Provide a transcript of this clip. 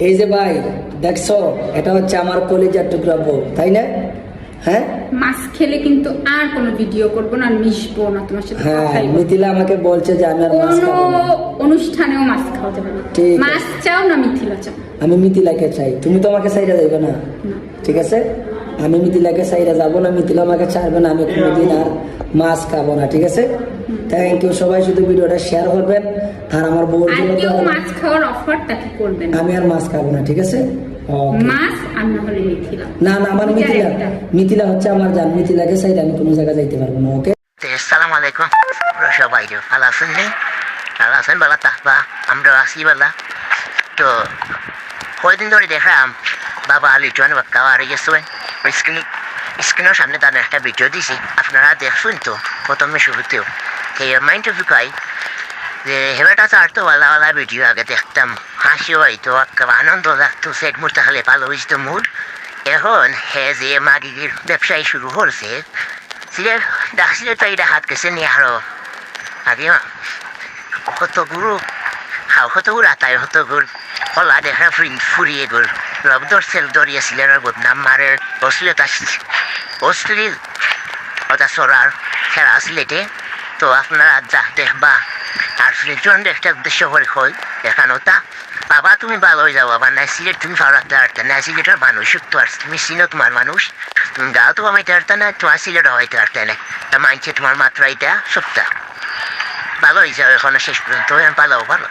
এই যে ভাই দেখছো, এটা হচ্ছে আমার কলিজার টুকরা বউ, তাই না? হ্যাঁ মাছ খেলে কিন্তু আর কোনো ভিডিও করবো না, মিশবো না তোমার সাথে, হ্যাঁ, কথাই বলবো না। মিথিলা আমাকে বলছে যে আমি আর মাছ কোনো খাবো না। অনুষ্ঠানেও মাছ খাওয়া যাবে না। ঠিক আছে। মাছ চাও না মিথিলা চাও? আমি মিথিলাকে চাই, তুমি তো আমাকে চাইরা যাইবে না, না। ঠিক আছে? আমি মিথিলাকে চাইরা যাবো না, মিথিলা আমাকে চাইবে না, আমি কোনোদিন আর মাছ খাবো না, ঠিক আছে? Thank you. সবাই শুধু ভিডিওটা শেয়ার করবেন, আর আমার বউর আর জন্য তো কেউ মাছ খাওয়ার অফারটা কি করবেন? আমি আর মাছ খাবো না, ঠিক আছে? Okay. মাছ আর না হলে মিথিলা। না না, আমার এটার মিথিলা, একটা। মিথিলা হচ্ছে আমার জান, মিথিলাকে চাইলে আমি কোনো জায়গায় যাইতে পারবো না। ওকে, আসসালামু আলাইকুম সবাই, ভালো আছেন? ভালো আছেন বলা তাহবা, আমরা আছি বলা। তো কয়দিন ধরে দেখলাম বাবা লিটন বাক্কা আর গেছে স্ক্রিনের সামনে তার একটা ভিডিও দিছি, আপনারা দেখছেন তো প্রথমে শুরুতেও। মাইন্ড অফ কাই যে হেবাটা চার তো ওয়ালা ভিডিও আগে দেখতাম, হাসি হয়তো আনন্দ লাগতো, সেট মুহূর্তে খালে ভালো হয়েছিল মুড। এখন হে যে মাগির ব্যবসায়ী শুরু করছে, ডাকছিলে তাই হাত গেছে নি আরো আগে কতগুলো কতগুলো আতায় কতগুলো হলা দেখা ফুরিয়ে গেল। রবদর সেল দরিয়েছিলেন আর বদনাম মারের অশ্লীল ওটা সরার খেলা সিলেটে। তো আপনারা যা দেখবা আর সিলেটজন একটা উদ্দেশ্য করে কই দেখানো তা বাবা তুমি ভালো হয়ে যাও, বাবা না সিলেট তুমি ফারাতে পারতে না, সিলেটের মানুষ তো আর তুমি চিনো তোমার মানুষ, তুমি গাও তো আমাইতে পারতে না, তোমার সিলেট হইতে পারতে না, তা মানছে তোমার মাত্রা এটা সবটা ভালো হয়ে যাও। এখন শেষ পর্যন্ত ভালো ভালো।